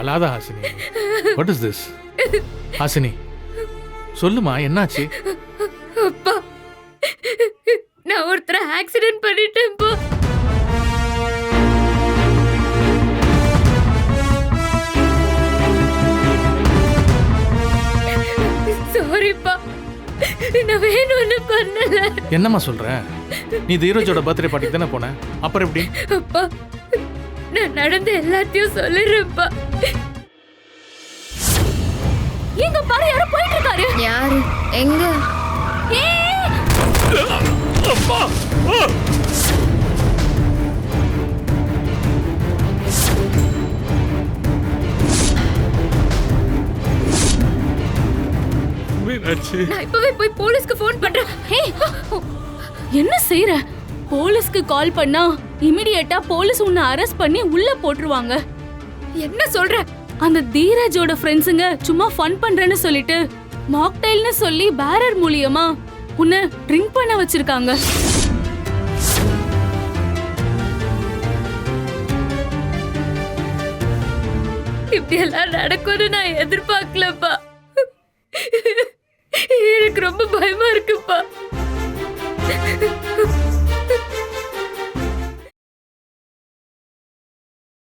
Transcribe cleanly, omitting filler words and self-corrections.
அழாத Hasini. What is this? Hasini சொல்லுமா, என்னாச்சு? அப்பா, நான் ஒருத்தரை ஆக்சிடென்ட் பண்ணிட்டேன்ப்பா. சாரிப்பா, நான் வேணும்னு பண்ணல. என்னம்மா சொல்ற? நீ தீரஜோட பர்த்டே பார்ட்டிக்கு தானே போன, அப்புறம் எப்படி? அப்பா, நான் நடந்த எல்லாத்தையும் சொல்லிடுறேன்ப்பா. எங்க பாரு, யாரோ போயிட்டு இருக்காரு. யாரு? எங்க? அப்பா! நான் இப்பவே போய் போலீஸ்க்கு ஃபோன் பண்றேன். என்ன செய்யற? போலீஸ்க்கு கால் பண்ணா இமிடியேட்டா போலீஸ் உன்னை அரெஸ்ட் பண்ணி உள்ள போட்டுருவாங்க. என்ன சொல்ற? அந்த தீரஜோட ஃப்ரெண்ட்ஸுங்க சும்மா ஃபன் பண்றேன்னு சொல்லிட்டு மாக்டைல்னு சொல்லி பேரர் மூலியமா உன்னை ட்ரிங்க் பண்ண வச்சிருக்காங்க. இப்படி எல்லாம் நடக்கும்னு நான் எதிர்பார்க்கலப்பா. எனக்கு ரொம்ப பயமா இருக்குப்பா.